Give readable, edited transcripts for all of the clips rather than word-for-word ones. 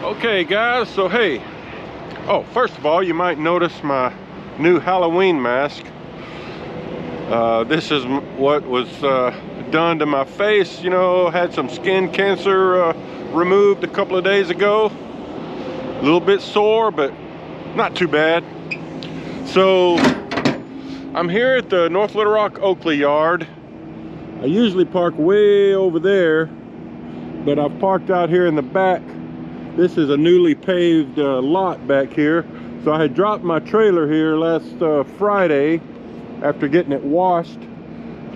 Okay guys, so hey, first of all, you might notice my new Halloween mask. This is what was done to my face. You know, had some skin cancer removed a couple of days ago. A little bit sore, but not too bad. So I'm here at the North Little Rock Oakley yard. I usually park way over there, but I've parked out here in the back. This is a newly paved lot back here. So I had dropped my trailer here last Friday after getting it washed,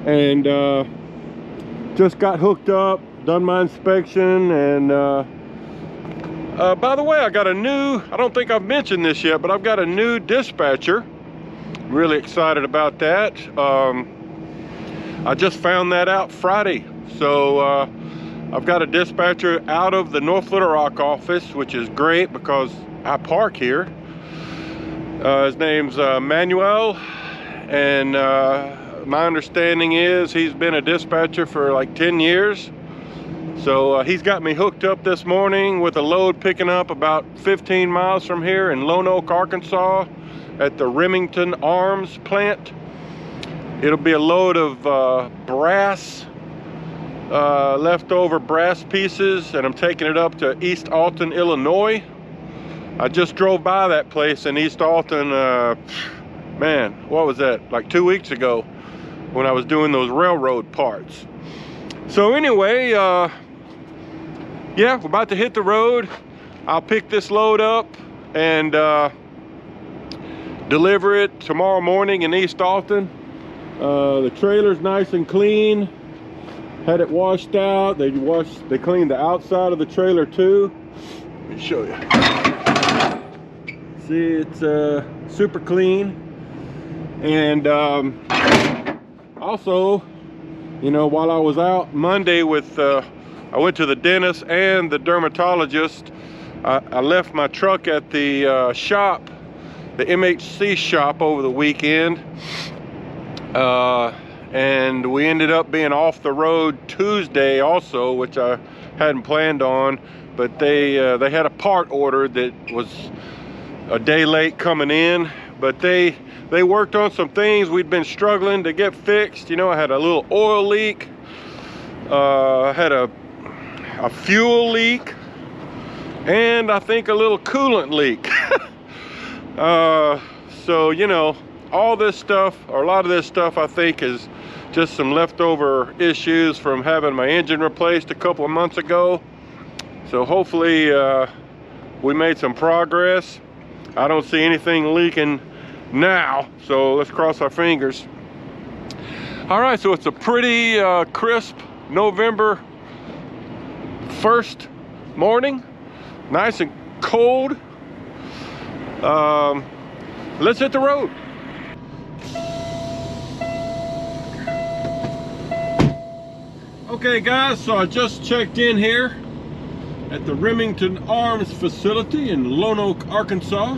and just got hooked up, done my inspection, and by the way, I got a new, I don't think I've mentioned this yet, but I've got a new dispatcher. Really excited about that. I just found that out Friday. So I've got a dispatcher out of the North Little Rock office, which is great because I park here. His name's Manuel, and my understanding is he's been a dispatcher for like 10 years. So he's got me hooked up this morning with a load picking up about 15 miles from here in Lone Oak, Arkansas at the Remington Arms plant. It'll be a load of leftover brass pieces, and I'm taking it up to East Alton, Illinois. I just drove by that place in East Alton, man, what was that, like 2 weeks ago when I was doing those railroad parts. So anyway, yeah, we're about to hit the road. I'll pick this load up and deliver it tomorrow morning in East Alton. The trailer's nice and clean. Had it washed out. They cleaned the outside of the trailer too. Let me show you. See, it's super clean. And also, you know, while I was out Monday with, I went to the dentist and the dermatologist. I left my truck at the shop, the MHC shop, over the weekend. And we ended up being off the road Tuesday also, which I hadn't planned on, but they had a part order that was a day late coming in, but they worked on some things we'd been struggling to get fixed. You know, I had a little oil leak, I had a fuel leak, and I think a little coolant leak. So, you know, all this stuff, or a lot of this stuff, I think is just some leftover issues from having my engine replaced a couple of months ago. So hopefully we made some progress. I don't see anything leaking now, so let's cross our fingers. All right, so it's a pretty crisp November 1st morning, nice and cold. Let's hit the road. Okay guys, so I just checked in here at the Remington Arms facility in Lone Oak, Arkansas.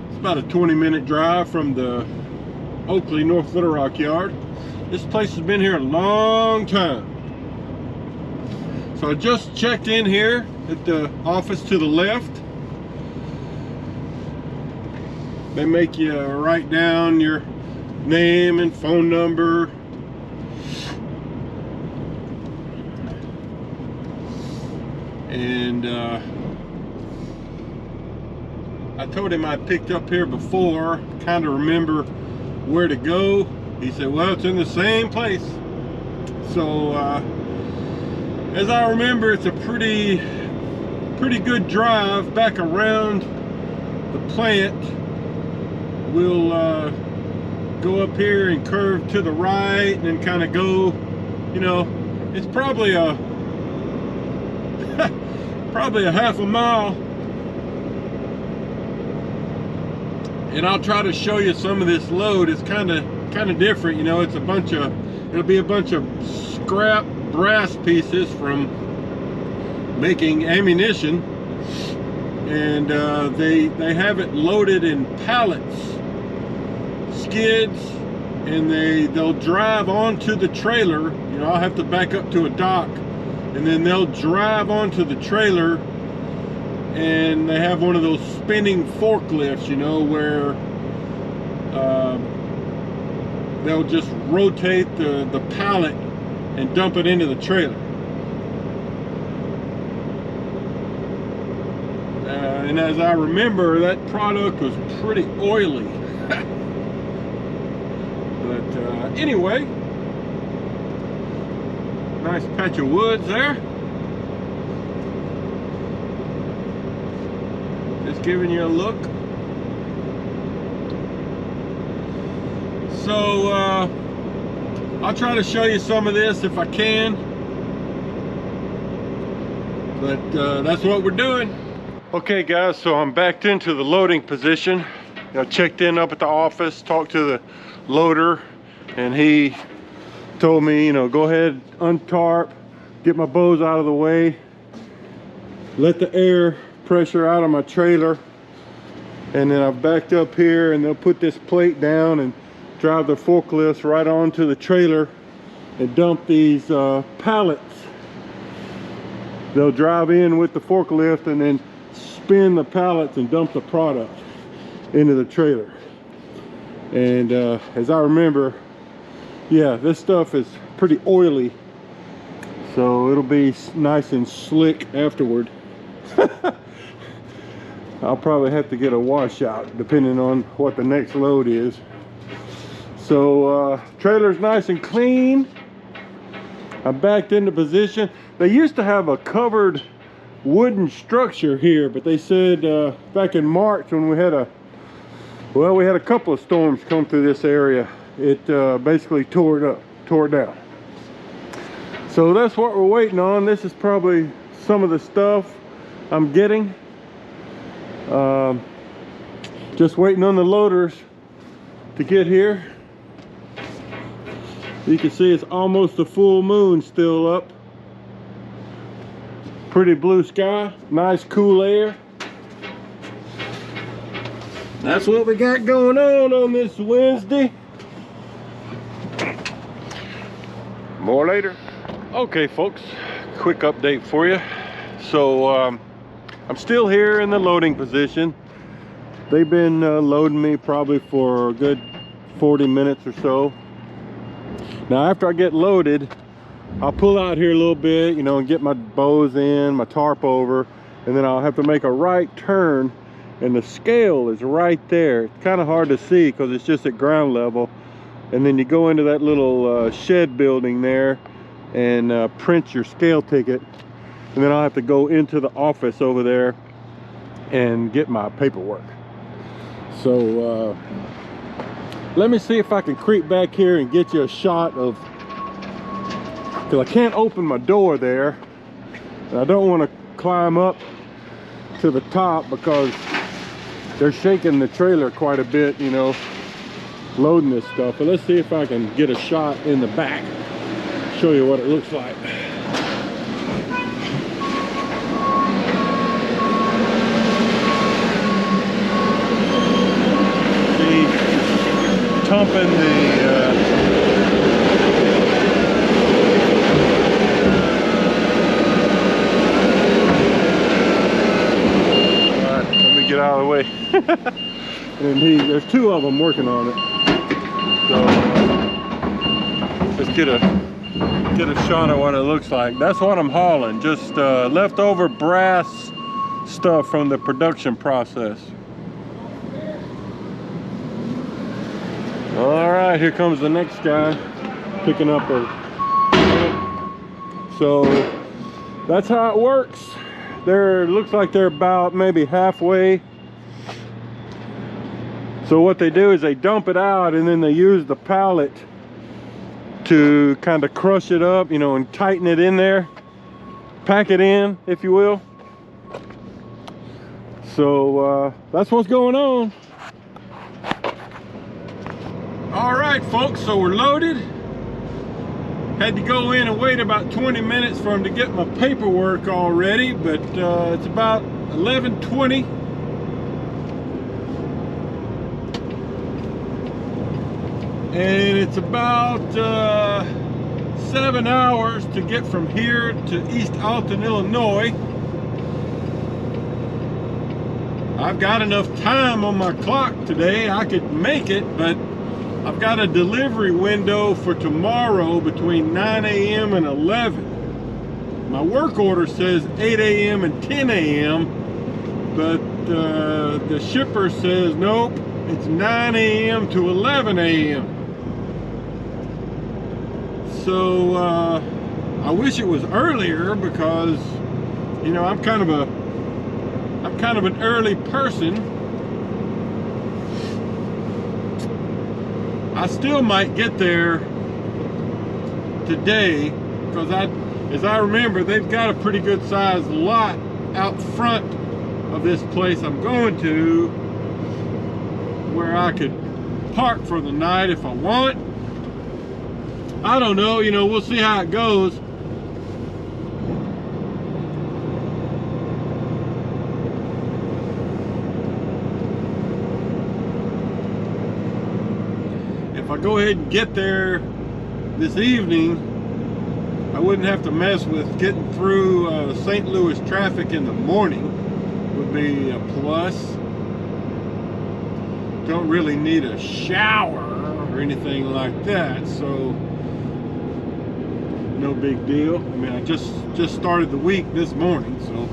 It's about a 20-minute drive from the Oakley North Little Rock yard. This place has been here a long time. So I just checked in here at the office to the left. They make you write down your name and phone number. And I told him I picked up here before, kind of remember where to go. He said, well, it's in the same place. So as I remember, it's a pretty good drive back around the plant. We'll go up here and curve to the right and then kind of go, you know, it's probably a half a mile, and I'll try to show you some of this load. It's kind of different, you know. It's it'll be a bunch of scrap brass pieces from making ammunition, and they have it loaded in pallets, skids, and they'll drive onto the trailer. You know, I'll have to back up to a dock, and then they'll drive onto the trailer and they have one of those spinning forklifts, you know, where they'll just rotate the pallet and dump it into the trailer. And as I remember, that product was pretty oily. But anyway, nice patch of woods there. Just giving you a look. So I'll try to show you some of this if I can. But that's what we're doing. Okay guys, so I'm backed into the loading position. I checked in up at the office, talked to the loader, and he told me, you know, go ahead, untarp, get my bows out of the way, let the air pressure out of my trailer, and then I've backed up here, and they'll put this plate down and drive the forklifts right onto the trailer and dump these pallets. They'll drive in with the forklift and then spin the pallets and dump the product into the trailer. And as I remember, yeah, this stuff is pretty oily, so it'll be nice and slick afterward. I'll probably have to get a washout depending on what the next load is. So trailer's nice and clean. I'm backed into position. They used to have a covered wooden structure here, but they said back in March when we had a couple of storms come through this area, it basically tore it down. So that's what we're waiting on. This is probably some of the stuff I'm getting. Just waiting on the loaders to get here. You can see it's almost a full moon still up. Pretty blue sky, nice cool air. That's what we got going on this Wednesday. More later. Okay folks, quick update for you. So I'm still here in the loading position. They've been loading me probably for a good 40 minutes or so. Now after I get loaded, I'll pull out here a little bit, you know, and get my bows in, my tarp over, and then I'll have to make a right turn, and the scale is right there. It's kind of hard to see because it's just at ground level. And then you go into that little shed building there and print your scale ticket, and then I'll have to go into the office over there and get my paperwork. So let me see if I can creep back here and get you a shot of, because I can't open my door there, and I don't want to climb up to the top because they're shaking the trailer quite a bit, you know, loading this stuff. But let's see if I can get a shot in the back, show you what it looks like. See, pumping the get out of the way. And there's two of them working on it. So let's get a shot of what it looks like. That's what I'm hauling, just leftover brass stuff from the production process. All right, here comes the next guy picking up a. So that's how it works. Looks like they're about maybe halfway. So what they do is they dump it out, and then they use the pallet to kind of crush it up, you know, and tighten it in there, pack it in, if you will. So that's what's going on. All right folks, so we're loaded. Had to go in and wait about 20 minutes for him to get my paperwork all ready, but it's about 11:20. And it's about 7 hours to get from here to East Alton, Illinois. I've got enough time on my clock today. I could make it, but I've got a delivery window for tomorrow between 9 a.m. and 11. My work order says 8 a.m. and 10 a.m., but the shipper says nope, it's 9 a.m. to 11 a.m. So I wish it was earlier, because you know I'm kind of an early person. I still might get there today, because as I remember, they've got a pretty good sized lot out front of this place I'm going to, where I could park for the night if I want. I don't know, you know, we'll see how it goes. If I go ahead and get there this evening, I wouldn't have to mess with getting through St. Louis traffic in the morning. Would be a plus. Don't really need a shower or anything like that, so no big deal. I mean, I just started the week this morning, so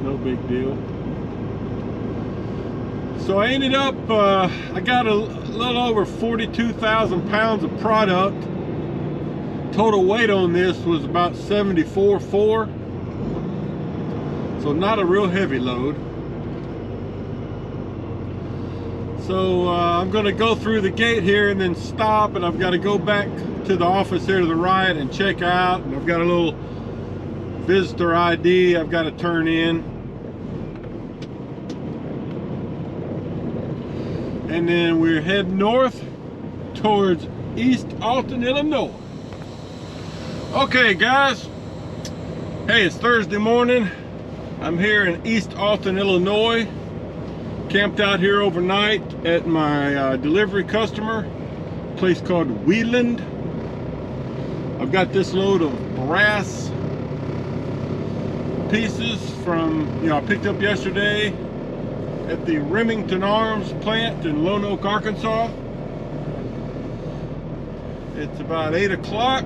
no big deal. So I ended up, I got a little over 42,000 pounds of product. Total weight on this was about 74.4. So not a real heavy load. So I'm going to go through the gate here and then stop, and I've got to go back to the office here to the right and check out, and I've got a little visitor ID I've got to turn in, and then we're heading north towards East Alton, Illinois. Okay guys, hey, it's Thursday morning. I'm here in East Alton, Illinois, camped out here overnight at my delivery customer, a place called Wheeland. I've got this load of brass pieces from, I picked up yesterday at the Remington Arms plant in Lone Oak, Arkansas. It's about 8 o'clock.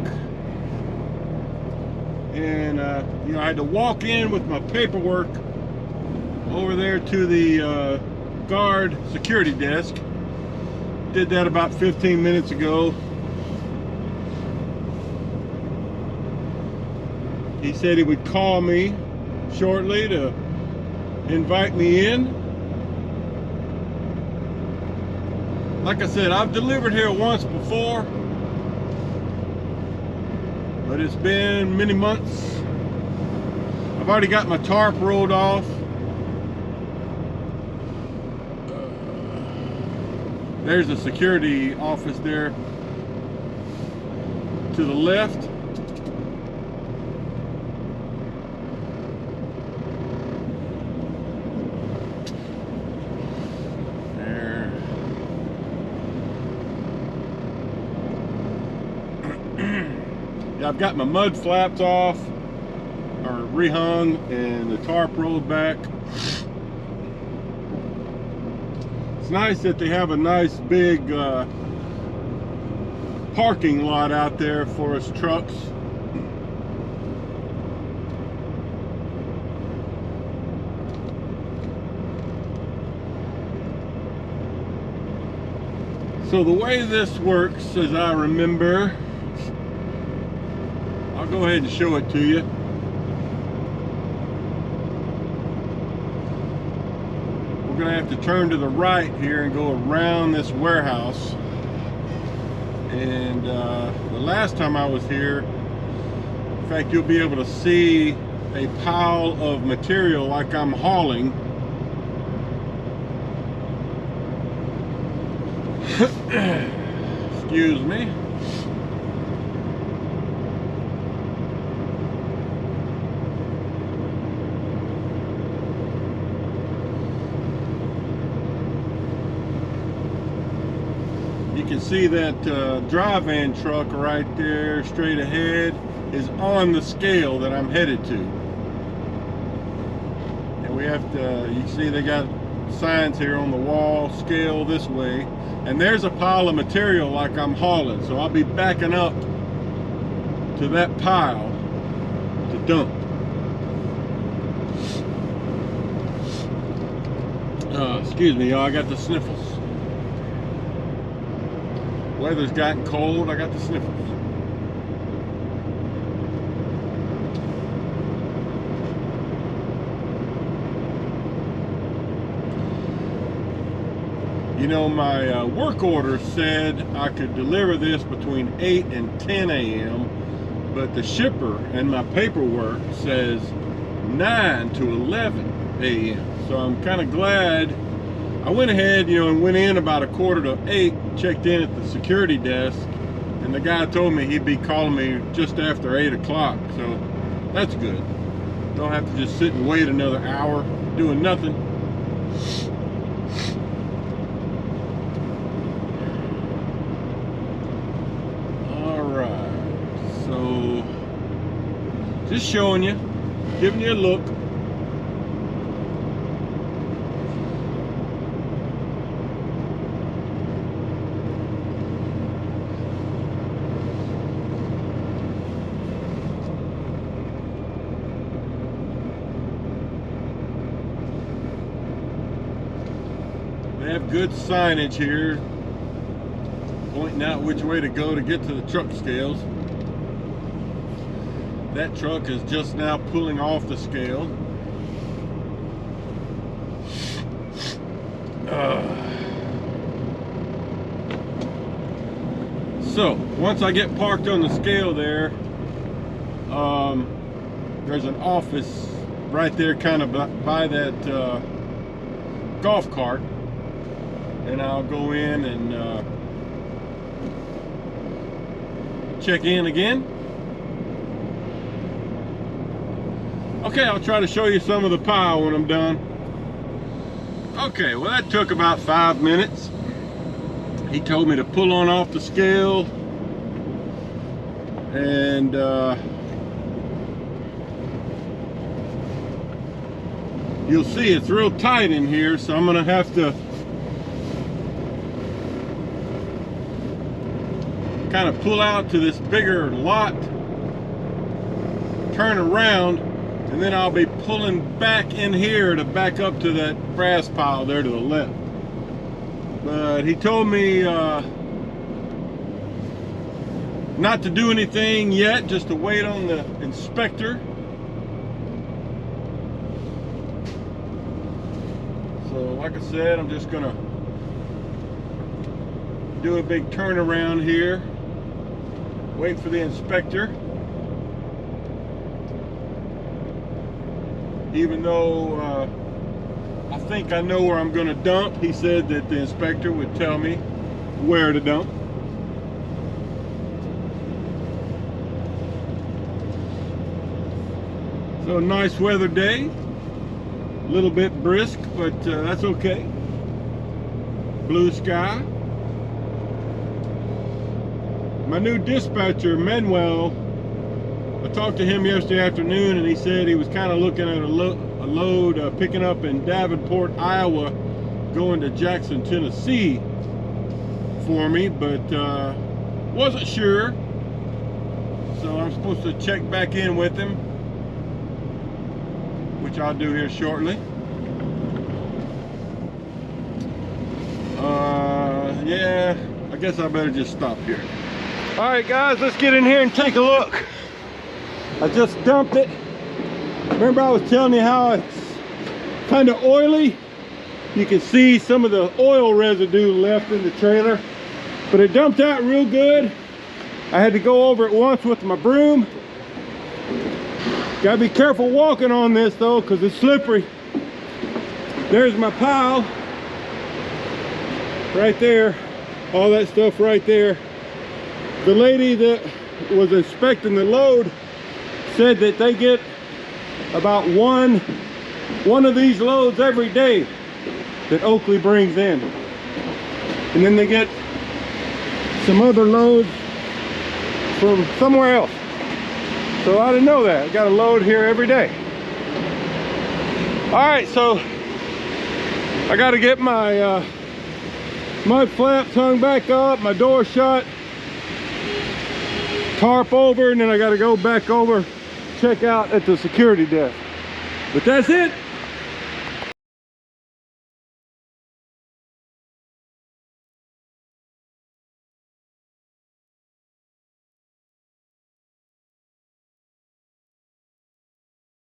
And I had to walk in with my paperwork over there to the guard security desk. Did that about 15 minutes ago. He said he would call me shortly to invite me in. Like I said, I've delivered here once before, but it's been many months. I've already got my tarp rolled off. There's a security office there to the left. There. Yeah, I've got my mud flaps off, or rehung, and the tarp rolled back. It's nice that they have a nice big parking lot out there for us trucks. So the way this works, as I remember, I'll go ahead and show it to you. We're gonna have to turn to the right here and go around this warehouse. And the last time I was here, in fact, you'll be able to see a pile of material like I'm hauling. Excuse me. You can see that dry van truck right there straight ahead is on the scale that I'm headed to. And we have to, you see they got signs here on the wall, scale this way, and there's a pile of material like I'm hauling, so I'll be backing up to that pile to dump. Excuse me, y'all, I got the sniffles. Weather's gotten cold, I got the sniffles. You know, my work order said I could deliver this between 8 and 10 a.m., but the shipper and my paperwork says 9 to 11 a.m. So I'm kind of glad I went ahead, you know, and went in about 7:45, checked in at the security desk, and the guy told me he'd be calling me just after 8 o'clock, so that's good. Don't have to just sit and wait another hour doing nothing. So, just showing you, giving you a look. They have good signage here, pointing out which way to go to get to the truck scales. That truck is just now pulling off the scale. So, once I get parked on the scale there, there's an office right there kind of by that golf cart. And I'll go in and check in again. Okay, I'll try to show you some of the pile when I'm done. Okay, well that took about 5 minutes. He told me to pull on off the scale, and you'll see it's real tight in here, so I'm gonna have to kind of pull out to this bigger lot, turn around, and then I'll be pulling back in here to back up to that brass pile there to the left. But he told me not to do anything yet, just to wait on the inspector. So like I said, I'm just gonna do a big turnaround here, wait for the inspector. Even though I think I know where I'm going to dump, he said that the inspector would tell me where to dump. So nice weather day, a little bit brisk, but that's okay. Blue sky. My new dispatcher, Manuel, I talked to him yesterday afternoon, and he said he was kind of looking at a load picking up in Davenport, Iowa, going to Jackson, Tennessee for me, but wasn't sure. So I'm supposed to check back in with him, which I'll do here shortly. Yeah, I guess I better just stop here. All right, guys, let's get in here and take a look. I just dumped it. Remember I was telling you how it's kind of oily? You can see some of the oil residue left in the trailer, but it dumped out real good. I had to go over it once with my broom. Gotta be careful walking on this though, because it's slippery. There's my pile right there, all that stuff right there. The lady that was inspecting the load said that they get about one of these loads every day that Oakley brings in, and then they get some other loads from somewhere else. So I didn't know that. I got a load here every day. All right, so I got to get my mud flaps hung back up, my door shut, tarp over, and then I got to go back over, check out at the security desk. But that's it.